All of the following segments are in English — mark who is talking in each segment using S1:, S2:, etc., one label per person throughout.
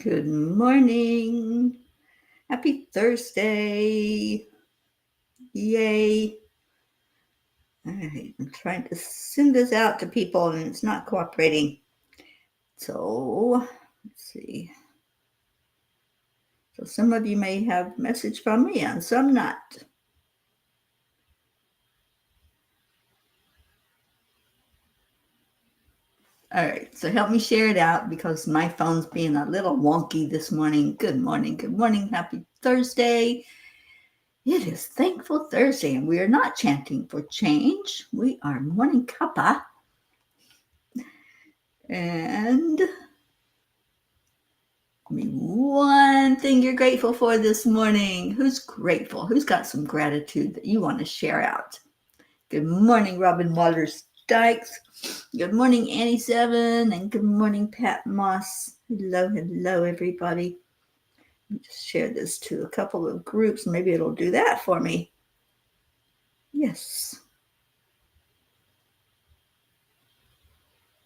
S1: Good morning. Happy Thursday. Yay. All right, I'm trying to send this out to people and it's not cooperating. So, let's see. So some of you may have message from me and some not. All right, so help me share it out because my phone's being a little wonky this morning. Good morning. Good morning. Happy Thursday. It is Thankful Thursday, and we are not chanting for change. We are Morning Cuppa. And one thing you're grateful for this morning. Who's grateful? Who's got some gratitude that you want to share out? Good morning, Robin Waters Dykes. Good morning, Annie Seven. And good morning, Pat Moss. Hello, everybody. Let me just share this to a couple of groups. Maybe it'll do that for me. Yes.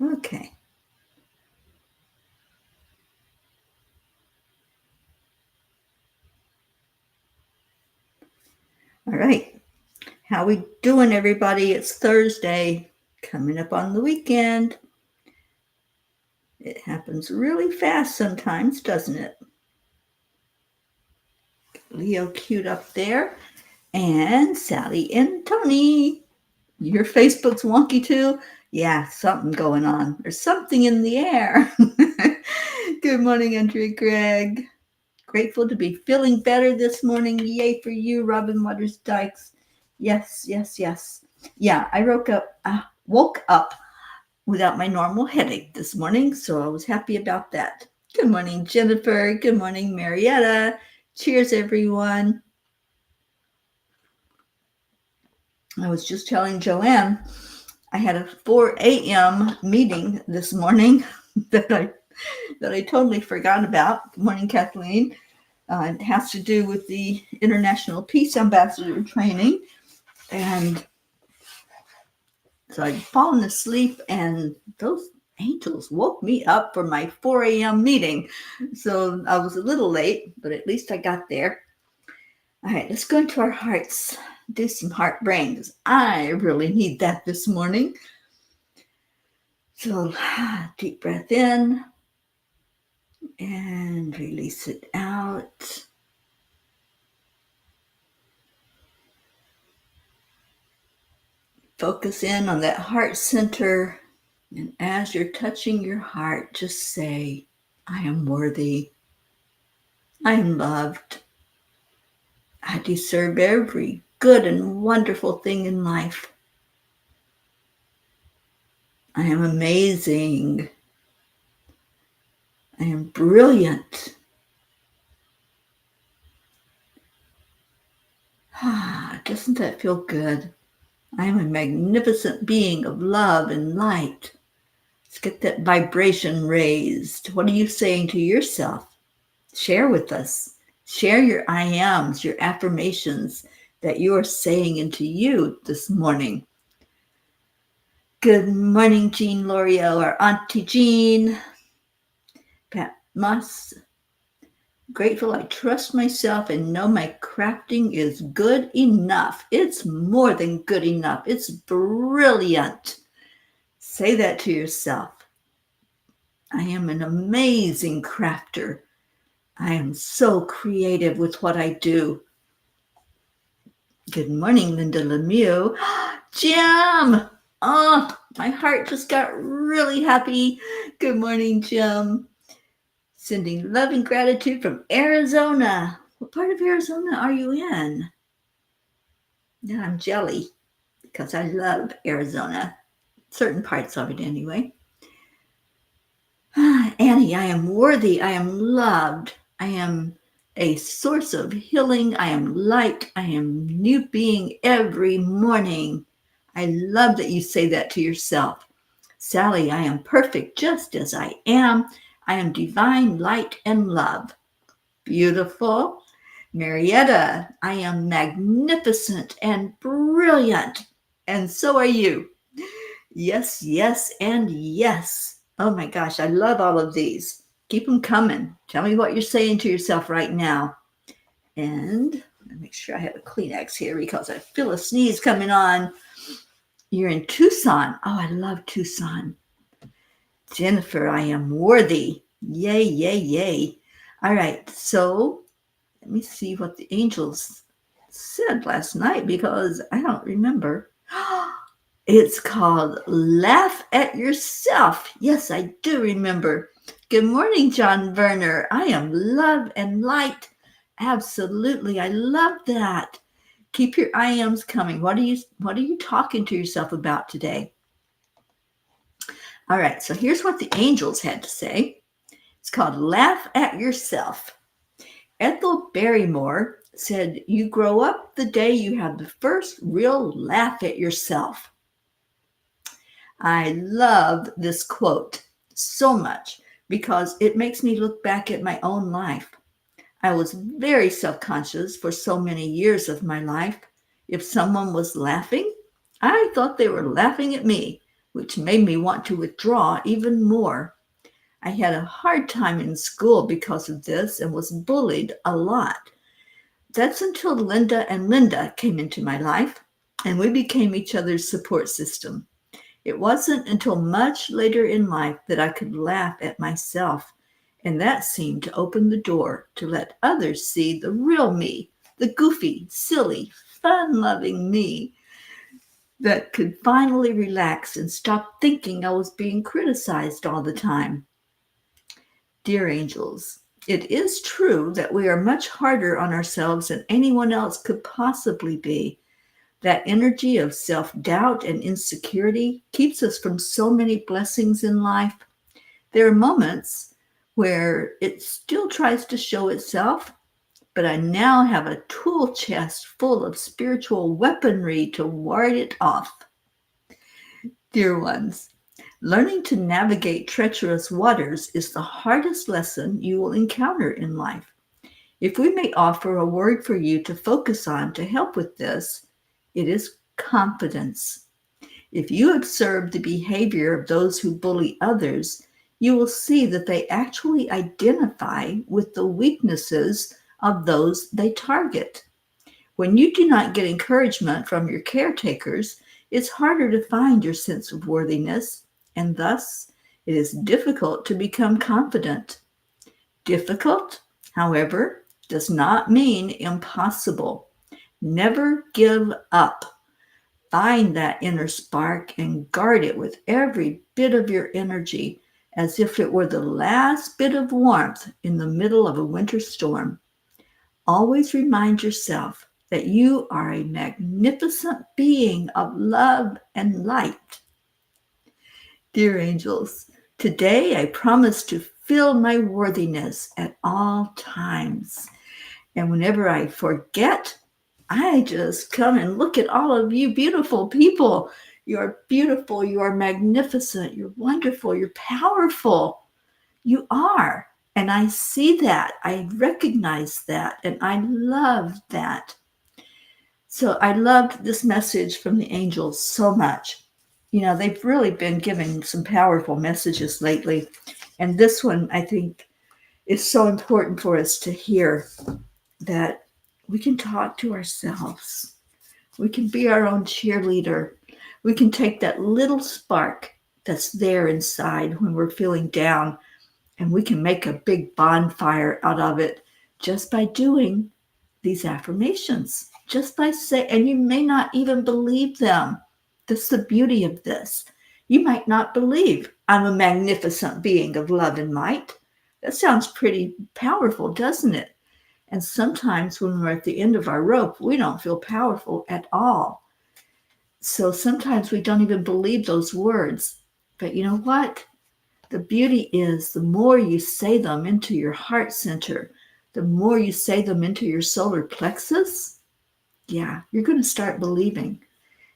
S1: Okay. All right. How we doing, everybody? It's Thursday, coming up on the weekend. It happens really fast sometimes, doesn't it? Leo queued up there. And Sally and Tony. Your Facebook's wonky too? Yeah, something going on. There's something in the air. Good morning, Andrea Gregg. Grateful to be feeling better this morning. Yay for you, Robin Waters Dykes. Yes. Yeah, I woke up without my normal headache this morning, so I was happy about that. Good morning, Jennifer. Good morning, Marietta. Cheers, everyone. I was just telling Joanne I had a 4 a.m. meeting this morning that I totally forgot about. Good morning, Kathleen. It has to do with the International Peace Ambassador training. And so I'd fallen asleep, and those angels woke me up for my 4 a.m. meeting. So I was a little late, but at least I got there. All right, let's go into our hearts. Do some heart brains. I really need that this morning. So deep breath in and release it out. Focus in on that heart center. And as you're touching your heart, just say, I am worthy. I am loved. I deserve every good and wonderful thing in life. I am amazing. I am brilliant. Doesn't that feel good? I am a magnificent being of love and light. Let's get that vibration raised. What are you saying to yourself? Share with us. Share your I ams, your affirmations that you are saying into you this morning. Good morning, Jean L'Oreal, our Auntie Jean. Pat Moss. Grateful I trust myself and know my crafting is good enough. It's more than good enough. It's brilliant. Say that to yourself. I am an amazing crafter. I am so creative with what I do. Good morning, Linda Lemieux. Jim! Oh, my heart just got really happy. Good morning, Jim. Sending love and gratitude from Arizona. What part of Arizona are you in? Yeah, I'm jelly because I love Arizona. Certain parts of it anyway. Annie, I am worthy. I am loved. I am a source of healing. I am light. I am new being every morning. I love that you say that to yourself. Sally, I am perfect just as I am. I am divine light and love. Beautiful. Marietta, I am magnificent and brilliant. And so are you. Yes, and yes. Oh my gosh, I love all of these. Keep them coming. Tell me what you're saying to yourself right now. And let me make sure I have a Kleenex here because I feel a sneeze coming on. You're in Tucson. Oh, I love Tucson. Jennifer, I am worthy. Yay, yay, yay. All right, so let me see what the angels said last night because I don't remember. It's called Laugh at Yourself. Yes, I do remember. Good morning, John Werner. I am love and light. Absolutely. I love that. Keep your I ams coming. What are you talking to yourself about today? All right, so here's what the angels had to say. It's called Laugh at Yourself. Ethel Barrymore said, "You grow up the day you have the first real laugh at yourself." I love this quote so much because it makes me look back at my own life. I was very self-conscious for so many years of my life. If someone was laughing, I thought they were laughing at me, which made me want to withdraw even more. I had a hard time in school because of this and was bullied a lot. That's until Linda and Linda came into my life and we became each other's support system. It wasn't until much later in life that I could laugh at myself, and that seemed to open the door to let others see the real me, the goofy, silly, fun-loving me that could finally relax and stop thinking I was being criticized all the time. Dear angels, it is true that we are much harder on ourselves than anyone else could possibly be. That energy of self-doubt and insecurity keeps us from so many blessings in life. There are moments where it still tries to show itself, but I now have a tool chest full of spiritual weaponry to ward it off. Dear ones, learning to navigate treacherous waters is the hardest lesson you will encounter in life. If we may offer a word for you to focus on to help with this, it is confidence. If you observe the behavior of those who bully others, you will see that they actually identify with the weaknesses of those they target. When you do not get encouragement from your caretakers, it's harder to find your sense of worthiness, and thus it is difficult to become confident. Difficult, however, does not mean impossible. Never give up. Find that inner spark and guard it with every bit of your energy as if it were the last bit of warmth in the middle of a winter storm. Always remind yourself that you are a magnificent being of love and light. Dear angels, today I promise to feel my worthiness at all times. And whenever I forget, I just come and look at all of you beautiful people. You're beautiful, you are magnificent, you're wonderful, you're powerful. You are. And I see that, I recognize that, and I love that. So I loved this message from the angels so much. You know, they've really been giving some powerful messages lately. And this one, I think, is so important for us to hear, that we can talk to ourselves. We can be our own cheerleader. We can take that little spark that's there inside when we're feeling down, and we can make a big bonfire out of it just by doing these affirmations, just by saying, and you may not even believe them. That's the beauty of this. You might not believe I'm a magnificent being of love and light. That sounds pretty powerful, doesn't it? And sometimes when we're at the end of our rope, we don't feel powerful at all. So sometimes we don't even believe those words. But you know what? The beauty is the more you say them into your heart center, the more you say them into your solar plexus, yeah, you're going to start believing.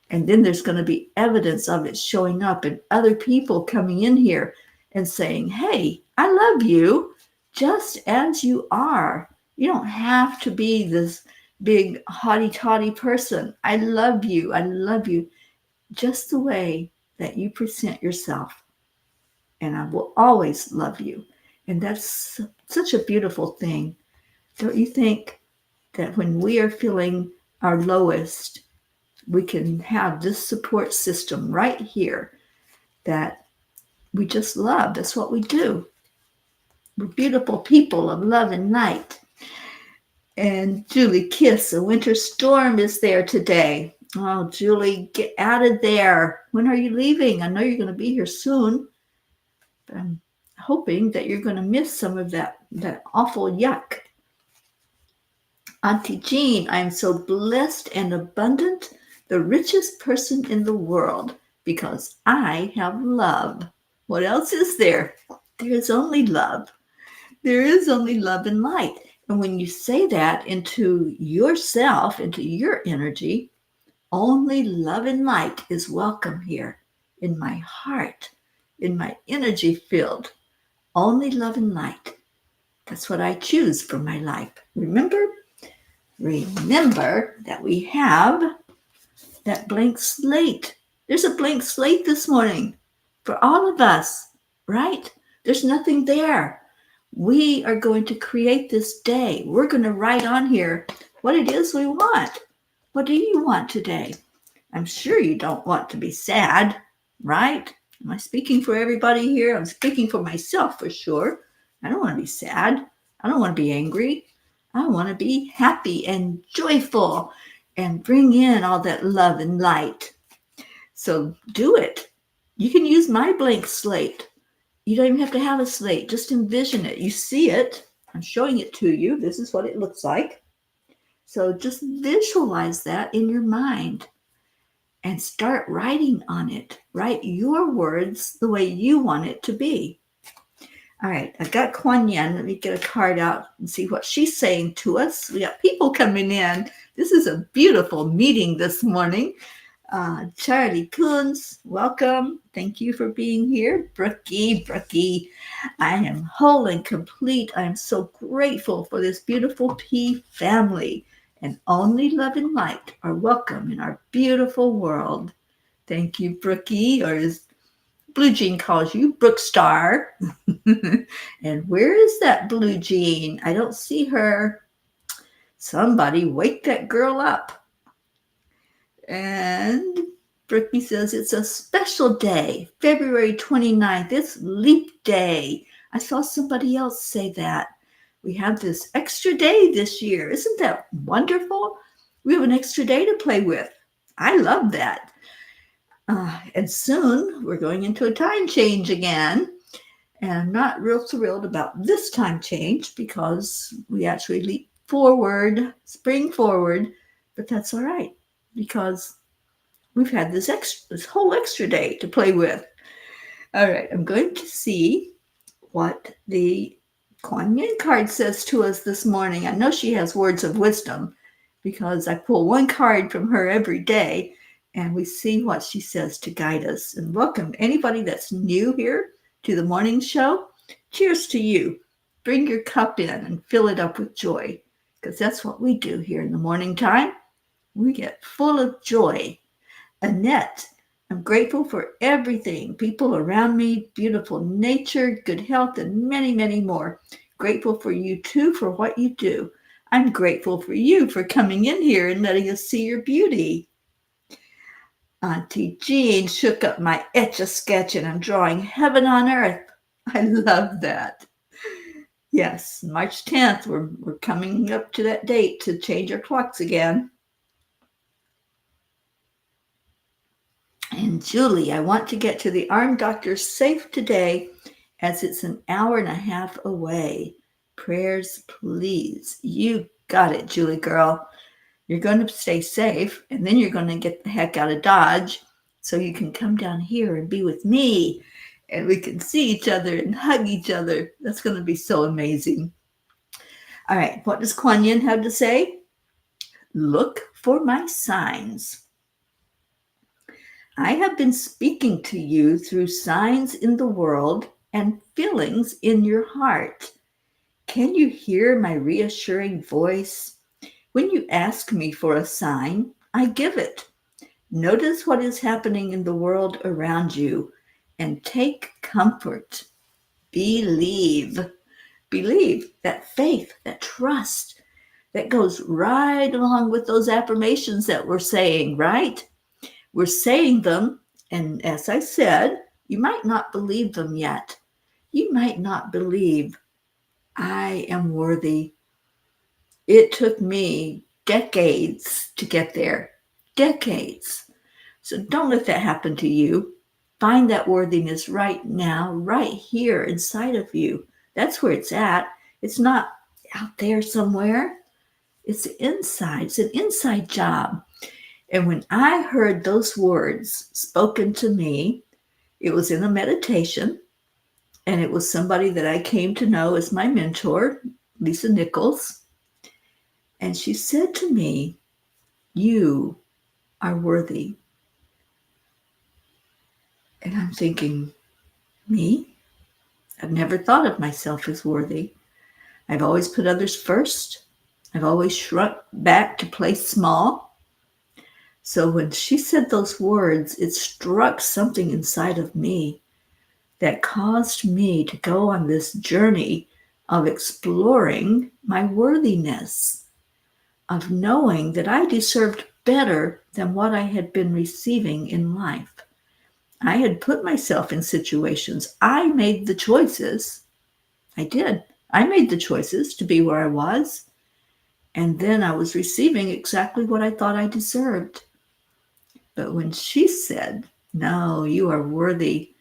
S1: And then there's going to be evidence of it showing up and other people coming in here and saying, hey, I love you just as you are. You don't have to be this big haughty-taughty person. I love you. I love you just the way that you present yourself. And I will always love you. And that's such a beautiful thing. Don't you think that when we are feeling our lowest, we can have this support system right here that we just love? That's what we do. We're beautiful people of love and light. And Julie Kiss, a winter storm is there today. Oh, Julie, get out of there. When are you leaving? I know you're going to be here soon. But I'm hoping that you're going to miss some of that awful yuck. Auntie Jean, I am so blessed and abundant, the richest person in the world, because I have love. What else is there? There is only love. There is only love and light. And when you say that into yourself, into your energy, only love and light is welcome here in my heart, in my energy field. Only love and light. That's what I choose for my life. Remember that we have that blank slate. There's a blank slate this morning for all of us, right? There's nothing there. We are going to create this day. We're going to write on here what it is we want. What do you want today? I'm sure you don't want to be sad, right? Am I speaking for everybody here? I'm speaking for myself for sure. I don't want to be sad. I don't want to be angry. I want to be happy and joyful and bring in all that love and light. So do it. You can use my blank slate. You don't even have to have a slate. Just envision it. You see it. I'm showing it to you. This is what it looks like. So just visualize that in your mind and start writing on it. Write your words the way you want it to be. All right, I've got Kuan Yin. Let me get a card out and see what she's saying to us. We got people coming in. This is a beautiful meeting this morning. Charlie Coons, welcome. Thank you for being here. Brookie, I am whole and complete. I am so grateful for this beautiful P family. And only love and light are welcome in our beautiful world. Thank you, Brookie, or as Blue Jean calls you, Brookstar. And where is that Blue Jean? I don't see her. Somebody wake that girl up. And Brookie says it's a special day, February 29th. It's leap day. I saw somebody else say that. We have this extra day this year. Isn't that wonderful? We have an extra day to play with. I love that. And soon we're going into a time change again. And I'm not real thrilled about this time change because we actually leap forward, spring forward, but that's all right because we've had this whole extra day to play with. All right, I'm going to see what the Kuan Yin card says to us this morning. I know she has words of wisdom because I pull one card from her every day and we see what she says to guide us. And welcome anybody that's new here to the morning show. Cheers to you. Bring your cup in and fill it up with joy because that's what we do here in the morning time. We get full of joy. Annette, I'm grateful for everything, people around me, beautiful nature, good health, and many, many more. Grateful for you too for what you do. I'm grateful for you for coming in here and letting us see your beauty. Auntie Jean shook up my Etch-a-Sketch and I'm drawing heaven on earth. I love that. Yes, March 10th, we're coming up to that date to change our clocks again. And Julie, I want to get to the arm doctor safe today as it's an hour and a half away. Prayers, please. You got it, Julie girl. You're going to stay safe, and then you're going to get the heck out of Dodge so you can come down here and be with me, and we can see each other and hug each other. That's going to be so amazing. All right, what does Kuan Yin have to say? Look for my signs. I have been speaking to you through signs in the world and feelings in your heart. Can you hear my reassuring voice? When you ask me for a sign, I give it. Notice what is happening in the world around you and take comfort. Believe. believe, that faith, that trust that goes right along with those affirmations that we're saying, right? We're saying them, and as I said, you might not believe them yet. You might not believe I am worthy. It took me decades to get there. Decades. So don't let that happen to you. Find that worthiness right now, right here inside of you. That's where it's at. It's not out there somewhere. It's inside. It's an inside job. And when I heard those words spoken to me, it was in a meditation, and it was somebody that I came to know as my mentor, Lisa Nichols. And she said to me, "You are worthy." And I'm thinking, me? I've never thought of myself as worthy. I've always put others first. I've always shrunk back to play small. So when she said those words, it struck something inside of me that caused me to go on this journey of exploring my worthiness, of knowing that I deserved better than what I had been receiving in life. I had put myself in situations. I made the choices. I did. I made the choices to be where I was. And then I was receiving exactly what I thought I deserved. But when she said, "No, you are worthy.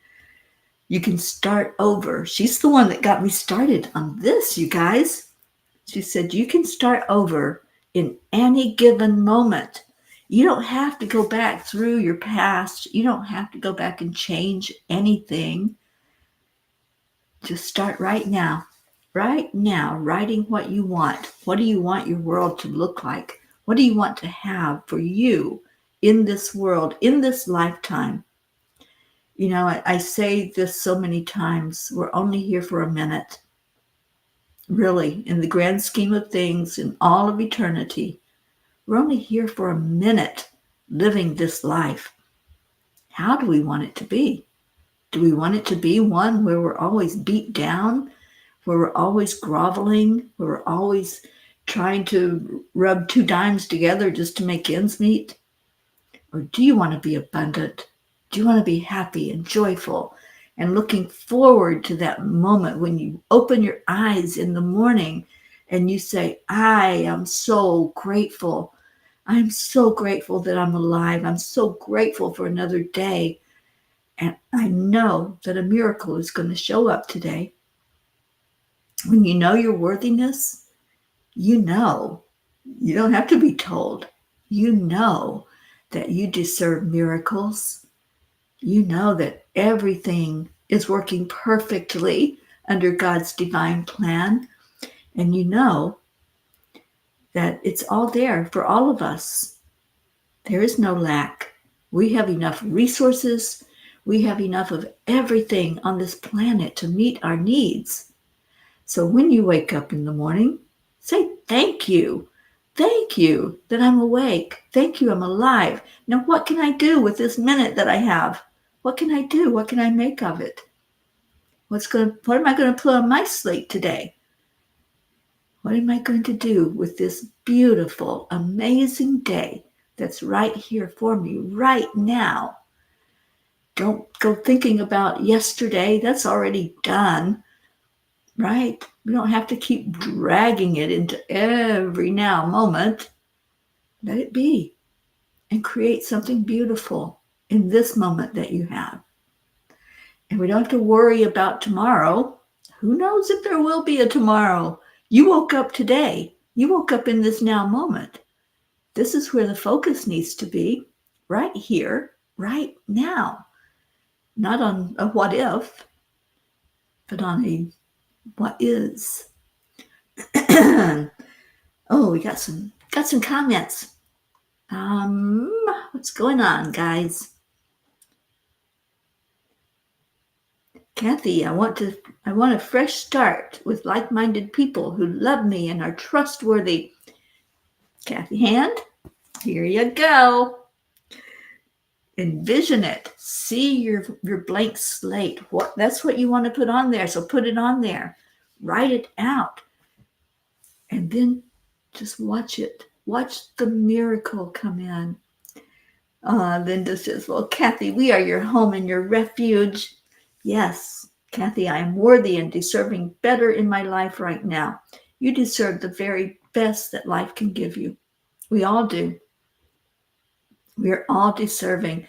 S1: You can start over." She's the one that got me started on this, you guys. She said, "You can start over in any given moment. You don't have to go back through your past. You don't have to go back and change anything. Just start right now. Right now, writing what you want. What do you want your world to look like? What do you want to have for you in this world, in this lifetime?" You know, I say this so many times. We're only here for a minute. Really, in the grand scheme of things, in all of eternity, we're only here for a minute living this life. How do we want it to be? Do we want it to be one where we're always beat down, where we're always groveling, where we're always trying to rub two dimes together just to make ends meet? Or do you want to be abundant? Do you want to be happy and joyful and looking forward to that moment when you open your eyes in the morning and you say, "I am so grateful. I'm so grateful that I'm alive. I'm so grateful for another day. And I know that a miracle is going to show up today." When you know your worthiness, you know. You don't have to be told. You know that you deserve miracles. You know that everything is working perfectly under God's divine plan. And you know that it's all there for all of us. There is no lack. We have enough resources. We have enough of everything on this planet to meet our needs. So when you wake up in the morning, say thank you. Thank you that I'm awake. Thank you I'm alive. Now what can I do with this minute that I have? What can I do? What can I make of it? What am I going to put on my slate today? What am I going to do with this beautiful, amazing day that's right here for me right now? Don't go thinking about yesterday. That's already done, right? We don't have to keep dragging it into every now moment. Let it be and create something beautiful in this moment that you have. And we don't have to worry about tomorrow. Who knows if there will be a tomorrow? You woke up today. You woke up in this now moment. This is where the focus needs to be, right here, right now. Not on a what if, but on a what is. Oh, we got some comments. What's going on, guys? Kathy, I want a fresh start with like-minded people who love me and are trustworthy. Kathy Hand, here you go. Envision it. See your blank slate. That's what you want to put on there. So put it on there. Write it out. And then just watch it. Watch the miracle come in. Linda says, well, Kathy, we are your home and your refuge. Yes, Kathy, I am worthy and deserving better in my life right now. You deserve the very best that life can give you. We all do. We are all deserving.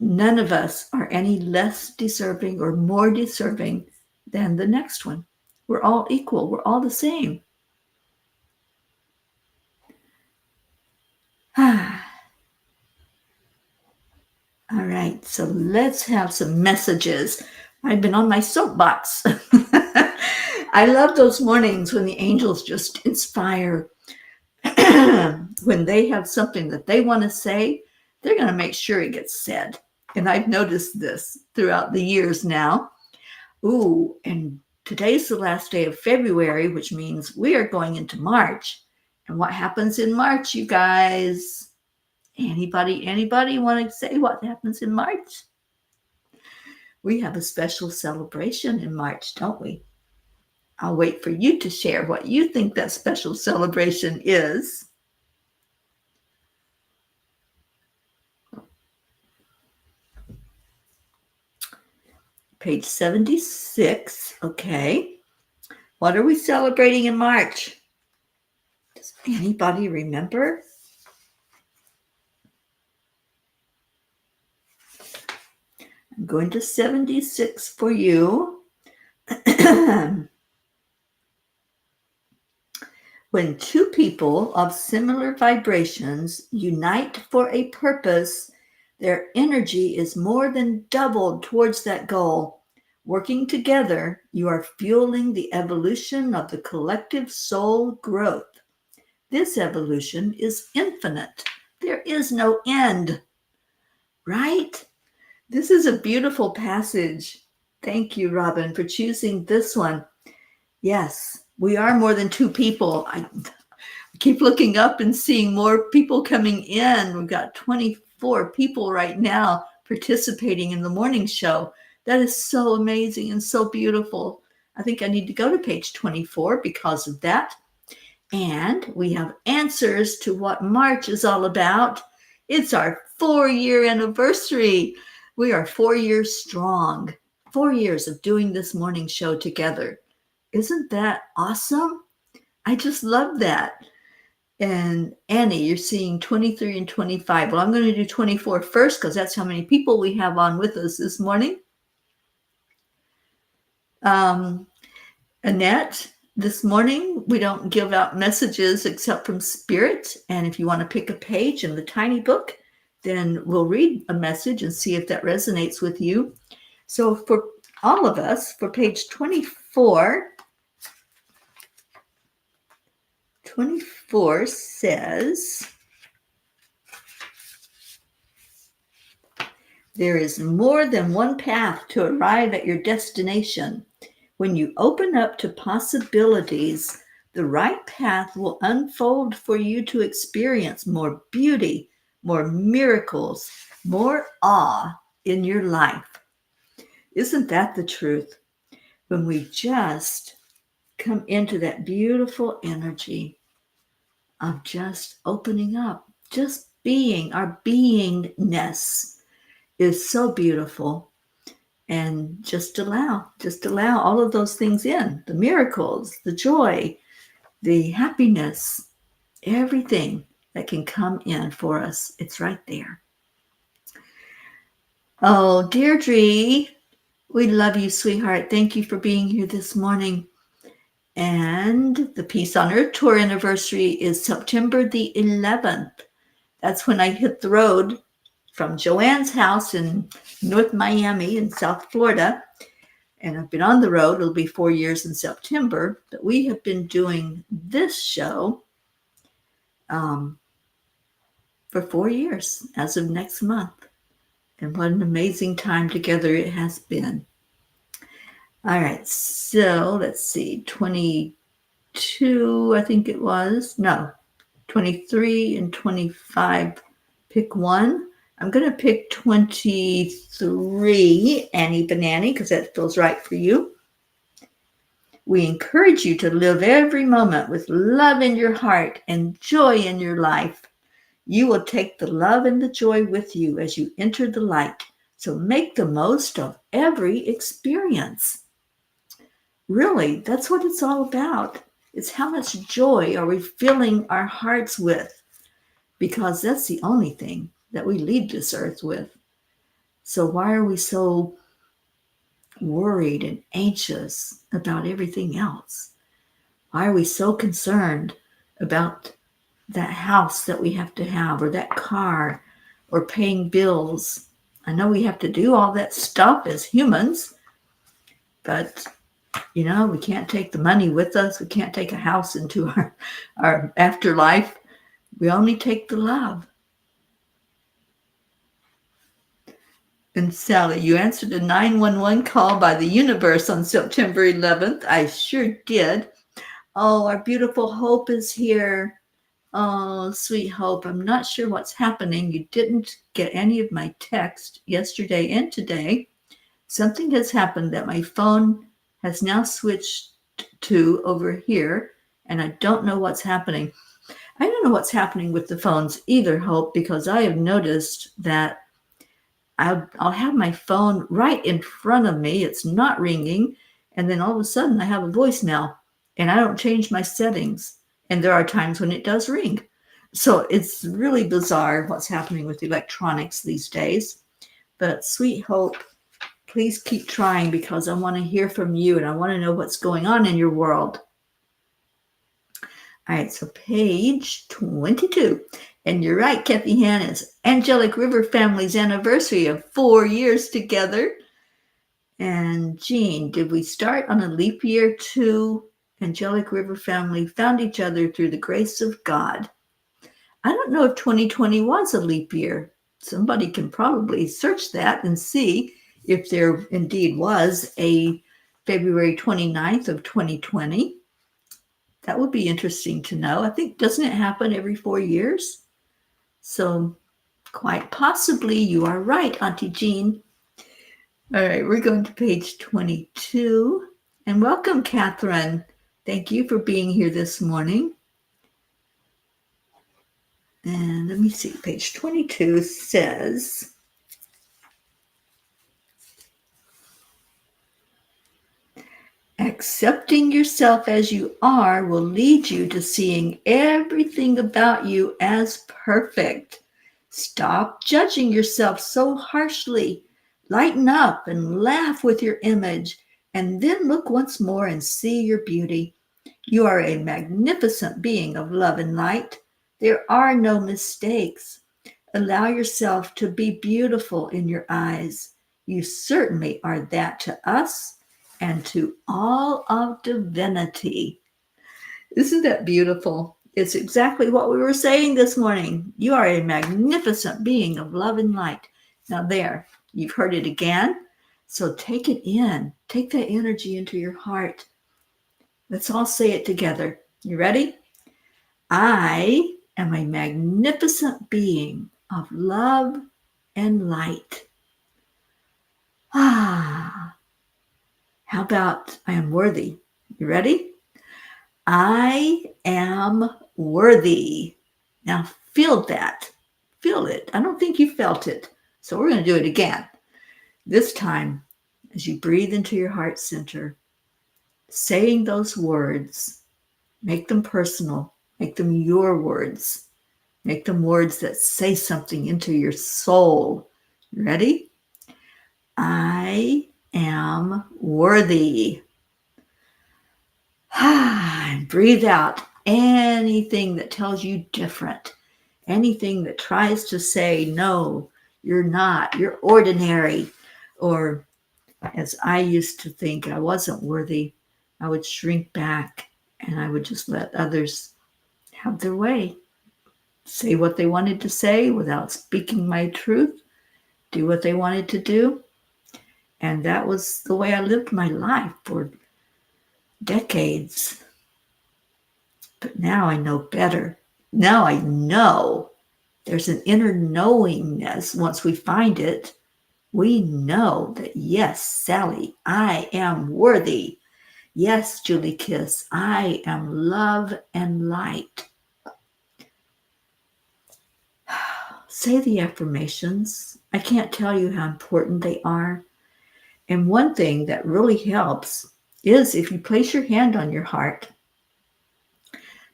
S1: None of us are any less deserving or more deserving than the next one. We're all equal. We're all the same. All right, so let's have some messages. I've been on my soapbox. I love those mornings when the angels just inspire. When they have something that they want to say, they're going to make sure it gets said. And I've noticed this throughout the years now. Ooh, and today's the last day of February, which means we are going into March. And what happens in March, you guys? Anybody want to say what happens in March? We have a special celebration in March, don't we? I'll wait for you to share what you think that special celebration is. Page 76. Okay. What are we celebrating in March? Does anybody remember? I'm going to 76 for you. When two people of similar vibrations unite for a purpose, their energy is more than doubled towards that goal. Working together, you are fueling the evolution of the collective soul growth. This evolution is infinite. There is no end. Right? This is a beautiful passage. Thank you, Robin, for choosing this one. Yes, we are more than two people. I keep looking up and seeing more people coming in. We've got 24 people right now participating in the morning show. That is so amazing and so beautiful. I think I need to go to page 24 because of that. And we have answers to what March is all about. It's our 4-year anniversary. We are 4 years strong. 4 years of doing this morning show together. Isn't that awesome? I just love that. And Annie, you're seeing 23 and 25. Well, I'm going to do 24 first because that's how many people we have on with us this morning. Annette, this morning we don't give out messages except from Spirit. And if you want to pick a page in the tiny book, then we'll read a message and see if that resonates with you. So for all of us, for page 24, 24 says, there is more than one path to arrive at your destination. When you open up to possibilities, the right path will unfold for you to experience more beauty, more miracles, more awe in your life. Isn't that the truth? When we just come into that beautiful energy of just opening up, just being, our beingness is so beautiful. And just allow all of those things in, the miracles, the joy, the happiness, everything that can come in for us. It's right there. Oh, Deirdre, we love you, sweetheart. Thank you for being here this morning. And the Peace on Earth Tour anniversary is September the 11th. That's when I hit the road from Joanne's house in North Miami in South Florida. And I've been on the road. It'll be 4 years in September. But we have been doing this show for 4 years as of next month. And what an amazing time together it has been. All right, so let's see, 22, I think it was. No, 23 and 25. Pick one. I'm going to pick 23, Annie Banani, because that feels right for you. We encourage you to live every moment with love in your heart and joy in your life. You will take the love and the joy with you as you enter the light. So make the most of every experience. Really, that's what it's all about. It's how much joy are we filling our hearts with, because that's the only thing that we leave this earth with. So why are we so worried and anxious about everything else? Why are we so concerned about that house that we have to have, or that car, or paying bills? I know we have to do all that stuff as humans, but we can't take the money with us. We can't take a house into our afterlife. We only take the love. And Sally, you answered a 911 call by the universe on September 11th. I sure did. Oh, our beautiful Hope is here. Oh, sweet Hope. I'm not sure what's happening. You didn't get any of my text yesterday and today. Something has happened that my phone has now switched to over here, and I don't know what's happening. I don't know what's happening with the phones either, Hope, because I have noticed that I'll have my phone right in front of me. It's not ringing. And then all of a sudden I have a voicemail, and I don't change my settings. And there are times when it does ring. So it's really bizarre what's happening with electronics these days. But sweet Hope, please keep trying, because I want to hear from you and I want to know what's going on in your world. All right, so page 22. And you're right, Kathy Han, it's Angelic River family's anniversary of 4 years together. And Jean, did we start on a leap year too? Angelic River family found each other through the grace of God. I don't know if 2020 was a leap year. Somebody can probably search that and see if there indeed was a February 29th of 2020. That would be interesting to know. I think, doesn't it happen every 4 years? So quite possibly you are right, Auntie Jean. All right, we're going to page 22. And welcome, Catherine. Thank you for being here this morning. And let me see, page 22 says, accepting yourself as you are will lead you to seeing everything about you as perfect. Stop judging yourself so harshly. Lighten up and laugh with your image, and then look once more and see your beauty. You are a magnificent being of love and light. There are no mistakes. Allow yourself to be beautiful in your eyes. You certainly are that to us and to all of divinity. Isn't that beautiful? It's exactly what we were saying this morning. You are a magnificent being of love and light. Now there, you've heard it again. So take it in. Take that energy into your heart. Let's all say it together. You ready? I am a magnificent being of love and light. How about I am worthy? You ready? I am worthy. Now feel that. Feel it. I don't think you felt it. So we're going to do it again. This time, as you breathe into your heart center, saying those words, make them personal. Make them your words. Make them words that say something into your soul. Ready? I am worthy. And breathe out anything that tells you different. Anything that tries to say, no, you're not, you're ordinary. Or as I used to think, I wasn't worthy, I would shrink back and I would just let others have their way. Say what they wanted to say without speaking my truth. Do what they wanted to do. And that was the way I lived my life for decades. But now I know better. Now I know there's an inner knowingness. Once we find it, we know that, yes, Sally, I am worthy. Yes, Julie Kiss, I am love and light. Say the affirmations. I can't tell you how important they are. And one thing that really helps is if you place your hand on your heart,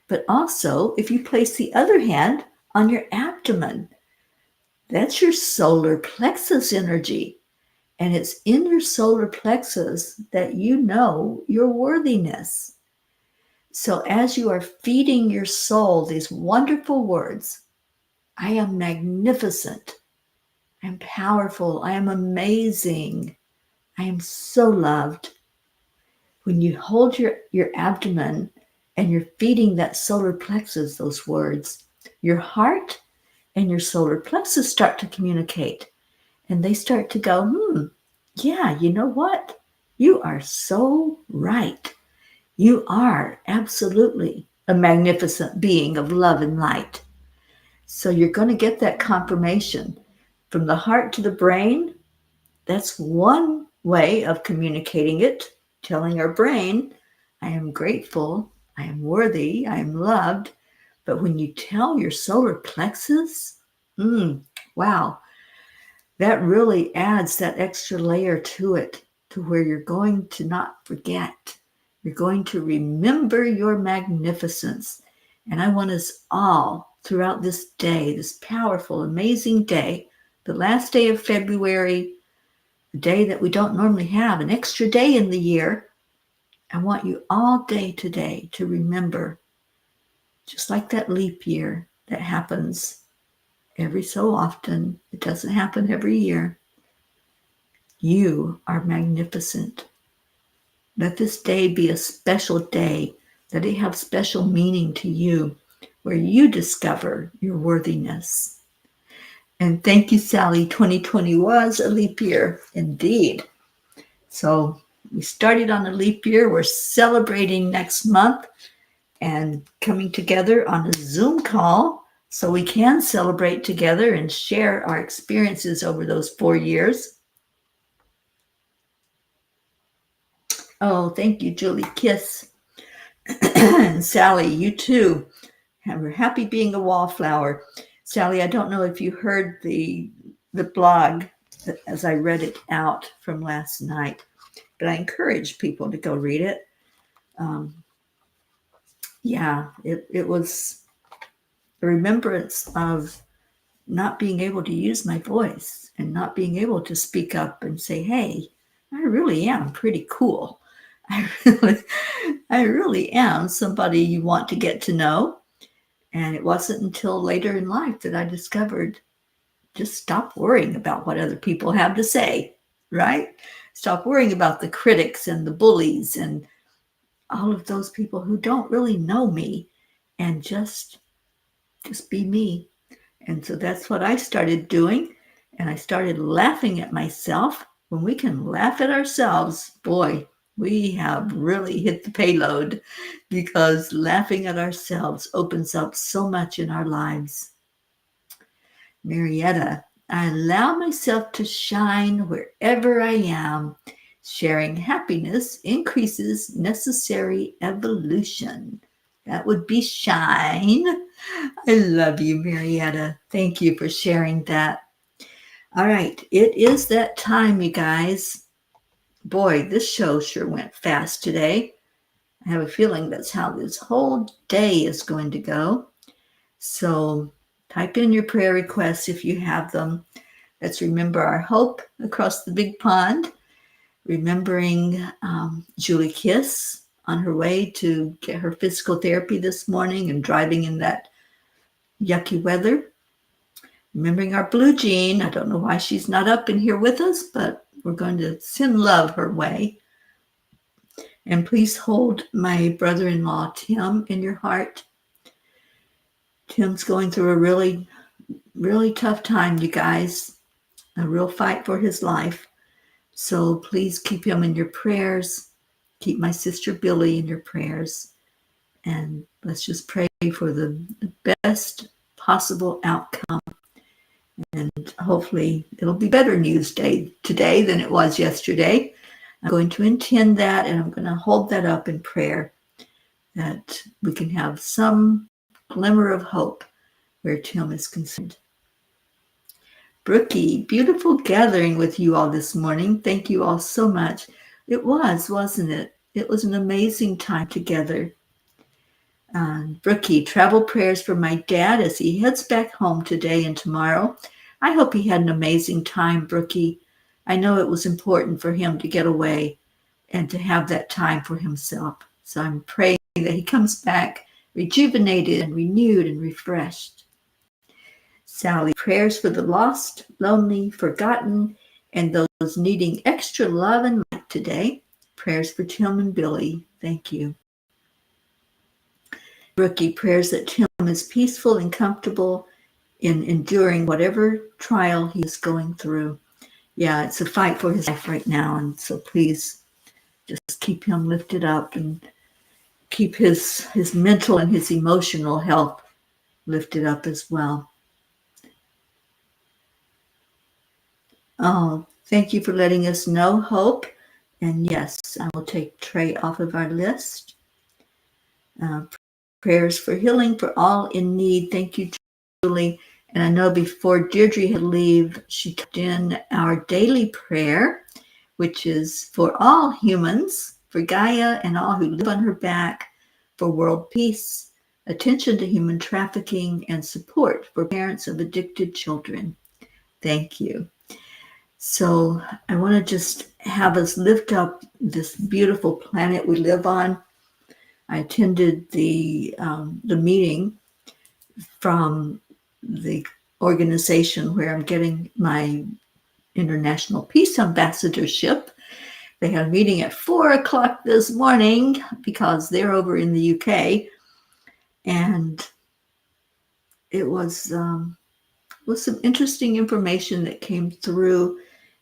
S1: but also if you place the other hand on your abdomen. That's your solar plexus energy. And it's in your solar plexus that you know your worthiness. So as you are feeding your soul these wonderful words, I am magnificent. I am powerful. I am amazing. I am so loved. When you hold your abdomen and you're feeding that solar plexus those words, your heart and your solar plexus start to communicate. And they start to go, yeah, you know what? You are so right. You are absolutely a magnificent being of love and light. So you're going to get that confirmation from the heart to the brain. That's one way of communicating it, telling our brain, I am grateful, I am worthy, I am loved. But when you tell your solar plexus, wow, that really adds that extra layer to it, to where you're going to not forget. You're going to remember your magnificence. And I want us all throughout this day, this powerful, amazing day, the last day of February, a day that we don't normally have, an extra day in the year. I want you all day today to remember, just like that leap year that happens every so often, it doesn't happen every year. You are magnificent. Let this day be a special day. Let it have special meaning to you, where you discover your worthiness. And thank you, Sally. 2020 was a leap year indeed. So we started on a leap year. We're celebrating next month and coming together on a Zoom call so we can celebrate together and share our experiences over those 4 years. Oh, thank you, Julie Kiss. And Sally, you too. We're happy being a wallflower. Sally, I don't know if you heard the blog as I read it out from last night, but I encourage people to go read it. It was a remembrance of not being able to use my voice and not being able to speak up and say, hey, I really am pretty cool. I really am somebody you want to get to know. And it wasn't until later in life that I discovered, just stop worrying about what other people have to say, right? Stop worrying about the critics and the bullies and all of those people who don't really know me, and just be me. And so that's what I started doing. And I started laughing at myself. When we can laugh at ourselves, boy, we have really hit the payload, because laughing at ourselves opens up so much in our lives. Marietta, I allow myself to shine wherever I am. Sharing happiness increases necessary evolution. That would be shine. I love you, Marietta. Thank you for sharing that. All right, it is that time, you guys. Boy, this show sure went fast today. I have a feeling that's how this whole day is going to go. So type in your prayer requests if you have them. Let's remember our hope across the big pond. Remembering Julie Kiss on her way to get her physical therapy this morning and driving in that yucky weather. Remembering our Blue Jean. I don't know why she's not up in here with us, but we're going to send love her way. And please hold my brother-in-law, Tim, in your heart. Tim's going through a really, really tough time, you guys. A real fight for his life. So please keep him in your prayers. Keep my sister Billy in your prayers. And let's just pray for the best possible outcome. And hopefully it'll be better news day today than it was yesterday. I'm going to intend that, and I'm going to hold that up in prayer, that we can have some glimmer of hope where Tim is concerned. Brookie, beautiful gathering with you all this morning. Thank you all so much. It was, wasn't it? It was an amazing time together. Brookie, travel prayers for my dad as he heads back home today and tomorrow. I hope he had an amazing time, Brookie. I know it was important for him to get away and to have that time for himself. So I'm praying that he comes back rejuvenated and renewed and refreshed. Sally, prayers for the lost, lonely, forgotten, and those needing extra love and light today. Prayers for Tim and Billy. Thank you. Brookie, prayers that Tim is peaceful and comfortable in enduring whatever trial he is going through. Yeah, it's a fight for his life right now, and so please just keep him lifted up and keep his mental and his emotional health lifted up as well. Oh, thank you for letting us know, Hope. And yes, I will take Trey off of our list. Prayers for healing for all in need. Thank you, Julie. And I know before Deirdre had leave, she typed in our daily prayer, which is for all humans, for Gaia and all who live on her back, for world peace, attention to human trafficking, and support for parents of addicted children. Thank you. So I want to just have us lift up this beautiful planet we live on. I attended the meeting from the organization where I'm getting my International Peace Ambassadorship. They had a meeting at 4 o'clock this morning because they're over in the UK. And it was some interesting information that came through.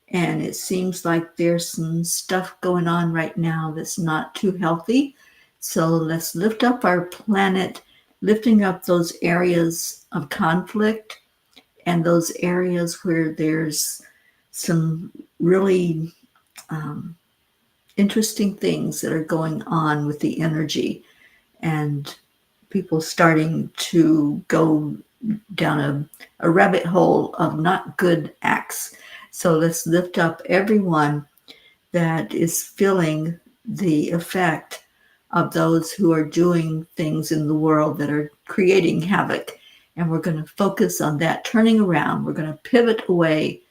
S1: And it seems like there's some stuff going on right now that's not too healthy. So let's lift up our planet, lifting up those areas of conflict and those areas where there's some really interesting things that are going on with the energy, and people starting to go down a rabbit hole of not good acts. So let's lift up everyone that is feeling the effect of those who are doing things in the world that are creating havoc. And we're going to focus on that turning around. We're going to pivot away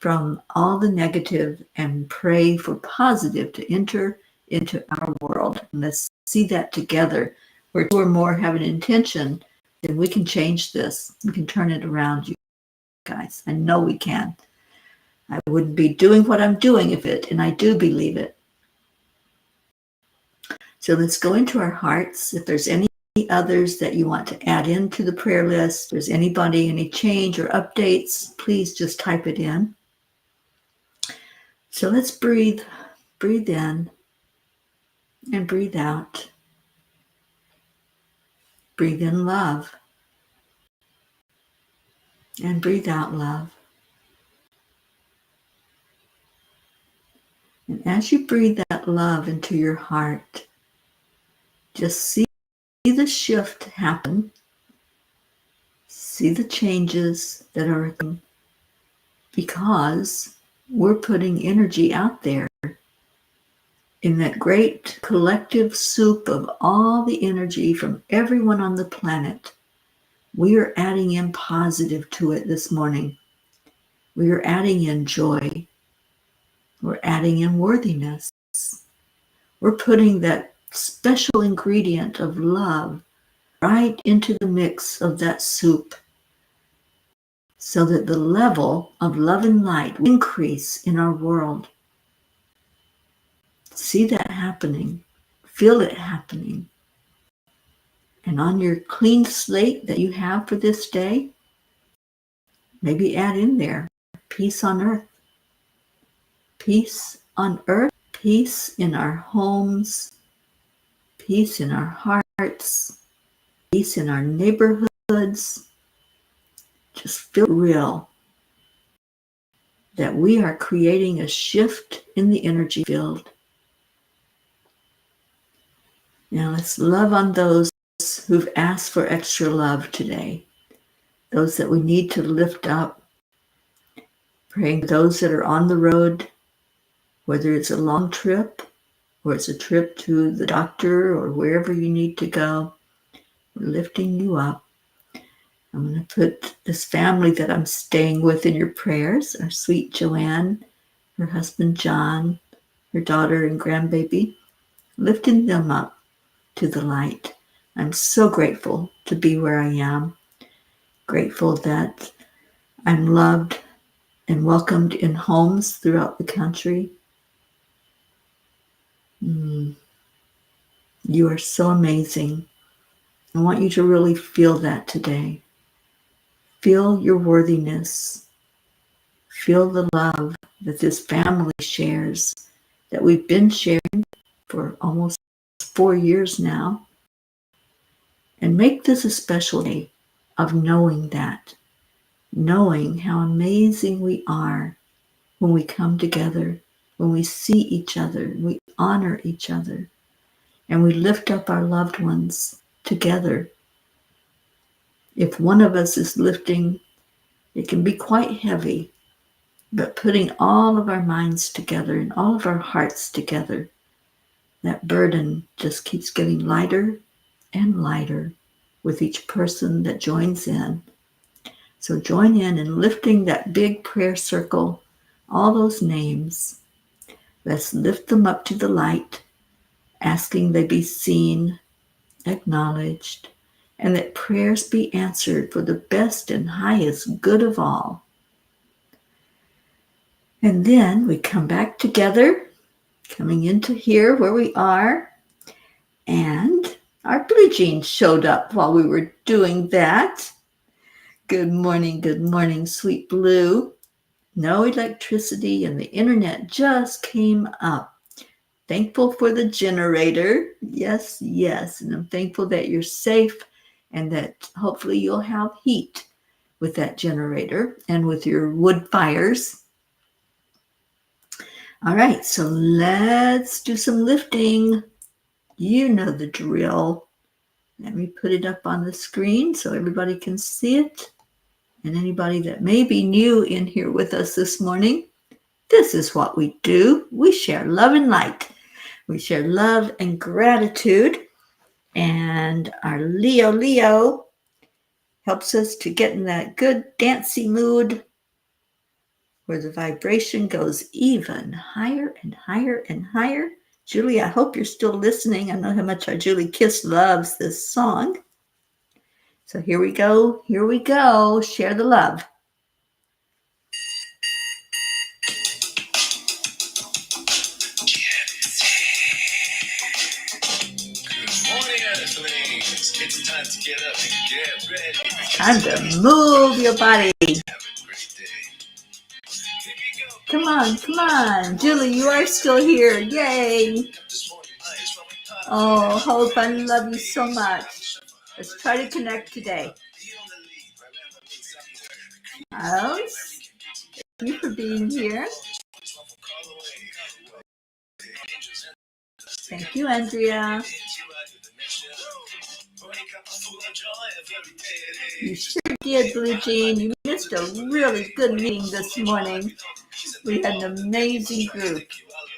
S1: from all the negative and pray for positive to enter into our world. And let's see that together. Where two or more have an intention, then we can change this. We can turn it around, you guys. I know we can. I wouldn't be doing what I'm doing if it, and I do believe it. So let's go into our hearts. If there's any others that you want to add into the prayer list, if there's anybody, any change or updates, please just type it in. So let's breathe in and breathe out. Breathe in love and breathe out love. And as you breathe that love into your heart, just see the shift happen. See the changes that are occurring, because we're putting energy out there in that great collective soup of all the energy from everyone on the planet. We are adding in positive to it this morning. We are adding in joy. We're adding in worthiness. We're putting that special ingredient of love right into the mix of that soup, so that the level of love and light will increase in our world. See that happening. Feel it happening. And on your clean slate that you have for this day, maybe add in there peace on earth. Peace on earth, peace in our homes, peace in our hearts, peace in our neighborhoods. Just feel real that we are creating a shift in the energy field. Now let's love on those who've asked for extra love today, those that we need to lift up, praying for those that are on the road, whether it's a long trip or it's a trip to the doctor or wherever you need to go. We're lifting you up. I'm going to put this family that I'm staying with in your prayers, our sweet Joanne, her husband John, her daughter and grandbaby, lifting them up to the light. I'm so grateful to be where I am, grateful that I'm loved and welcomed in homes throughout the country. You are so amazing. I want you to really feel that today. Feel your worthiness. Feel the love that this family shares, that we've been sharing for almost 4 years now. And make this a special day of knowing that, knowing how amazing we are when we come together, when we see each other, we honor each other, and we lift up our loved ones together. If one of us is lifting, it can be quite heavy, but putting all of our minds together and all of our hearts together, that burden just keeps getting lighter and lighter with each person that joins in. So join in lifting that big prayer circle, all those names. Let's lift them up to the light, asking they be seen, acknowledged, and that prayers be answered for the best and highest good of all. And then we come back together, coming into here where we are, and our blue jeans showed up while we were doing that. Good morning, sweet blue. No electricity and the internet just came up. Thankful for the generator. Yes. And I'm thankful that you're safe and that hopefully you'll have heat with that generator and with your wood fires. All right, so let's do some lifting. You know the drill. Let me put it up on the screen so everybody can see it. And anybody that may be new in here with us this morning, this is what we do. We share love and light. We share love and gratitude. And our Leo helps us to get in that good dancey mood where the vibration goes even higher and higher and higher. Julie, I hope you're still listening. I know how much our Julie Kiss loves this song. So here we go. Share the love. It's time to get up and get ready. Time to move your body. Come on. Julie, you are still here. Yay. Oh, Hope, I love you so much. Let's try to connect today. House, thank you for being here. Thank you, Andrea. You sure did, Blue Jean. You missed a really good meeting this morning. We had an amazing group,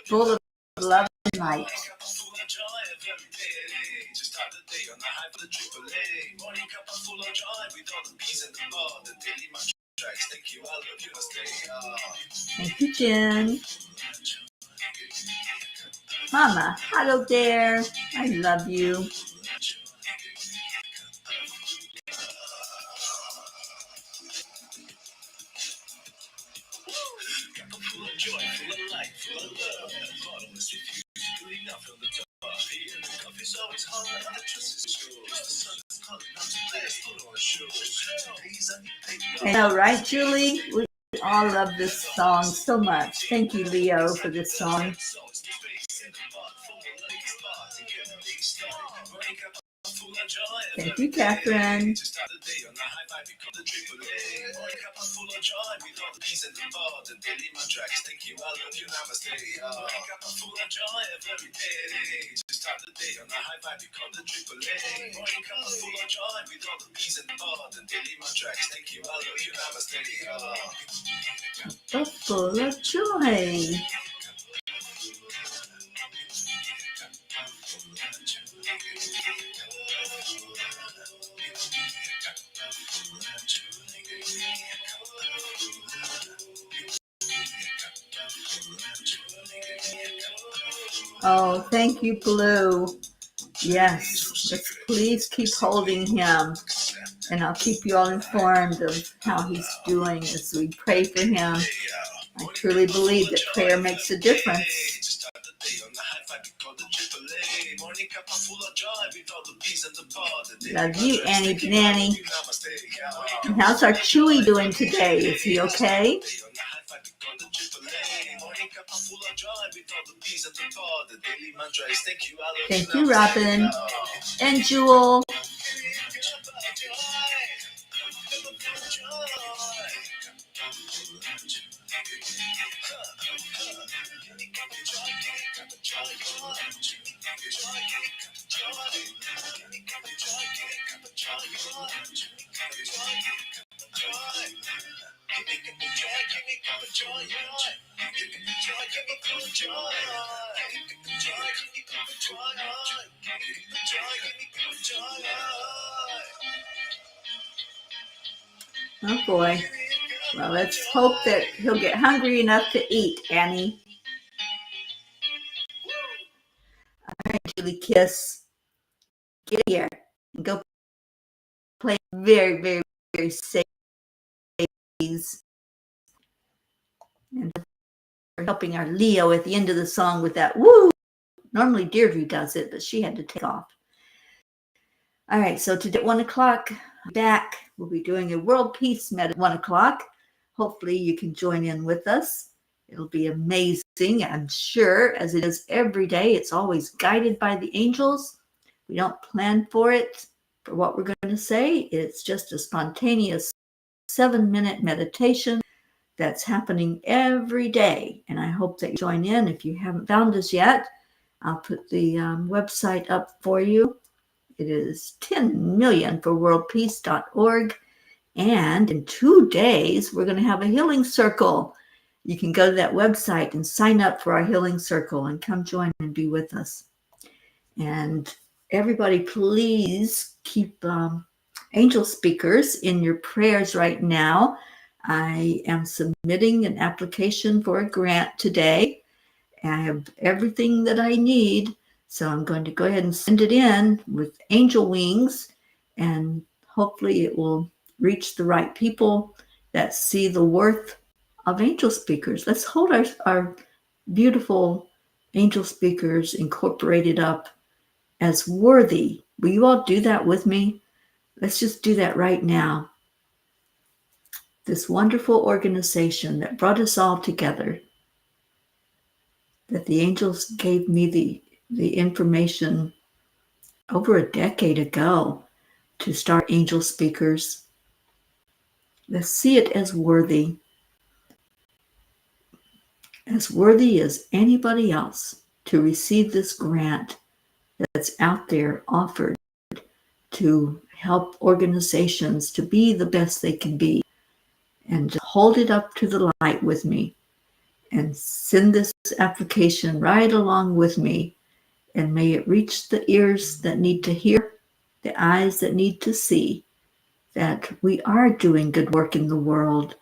S1: full of love and light. Thank you, Jen. Mama, hello there. I love you. I know, right, Julie? We all love this song so much. Thank you, Leo, for this song. Thank you, Catherine.
S2: start the day on a high vibe, we call it AAA. Morning Cuppa full of joy with all the peas and pod and daily mantras. Thank you, I love you, namaste.
S1: Cuppa full of joy. Oh, thank you, Blue. Yes, let's please keep holding him. And I'll keep you all informed of how he's doing as we pray for him. I truly believe that prayer makes a difference. Love you, Annie Nanny. And how's our Chewy doing today? Is he okay? Thank you, Robin. And Jewel. Oh boy. Well, let's hope that he'll get hungry enough to eat, Annie. All right, Julie Kiss. Get here and go play very, very, very safe. And we're helping our Leo at the end of the song with that woo. Normally Deirdre does it, but she had to take off. All right, so today at 1 o'clock, back. We'll be doing a world peace med at 1 o'clock. Hopefully you can join in with us. It'll be amazing, I'm sure, as it is every day. It's always guided by the angels. We don't plan for it, for what we're going to say. It's just a spontaneous 7-minute meditation that's happening every day. And I hope that you join in. If you haven't found us yet, I'll put the website up for you. It is 10 million for worldpeace.org. And in 2 days, we're going to have a healing circle. You can go to that website and sign up for our healing circle and come join and be with us. And everybody, please keep angel speakers in your prayers right now. I am submitting an application for a grant today. I have everything that I need. So I'm going to go ahead and send it in with angel wings, and hopefully it will reach the right people that see the worth of angel speakers. Let's hold our beautiful angel speakers incorporated up as worthy. Will you all do that with me? Let's just do that right now. This wonderful organization that brought us all together, that the angels gave me the information over a decade ago to start angel speakers. Let's see it as worthy as anybody else to receive this grant that's out there offered to help organizations to be the best they can be, and to hold it up to the light with me and send this application right along with me. And may it reach the ears that need to hear, the eyes that need to see, that we are doing good work in the world.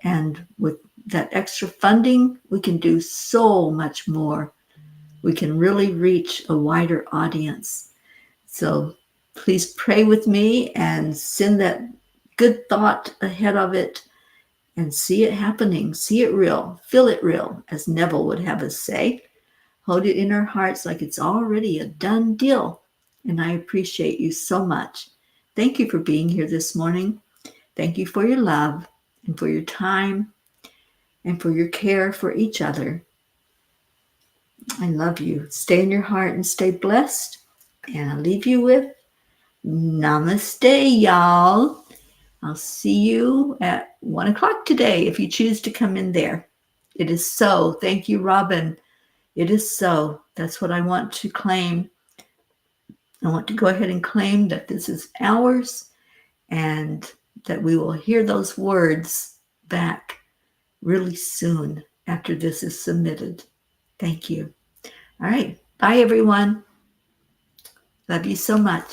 S1: And with that extra funding, we can do so much more. We can really reach a wider audience. So please pray with me and send that good thought ahead of it and see it happening. See it real. Feel it real, as Neville would have us say. Hold it in our hearts like it's already a done deal. And I appreciate you so much. Thank you for being here this morning. Thank you for your love and for your time and for your care for each other. I love you. Stay in your heart and stay blessed. And I'll leave you with namaste, y'all. I'll see you at 1 o'clock today if you choose to come in there. It is so. Thank you, Robin. It is so. That's what I want to claim. I want to go ahead and claim that this is ours and that we will hear those words back really soon after this is submitted. Thank you. All right. Bye, everyone. Love you so much.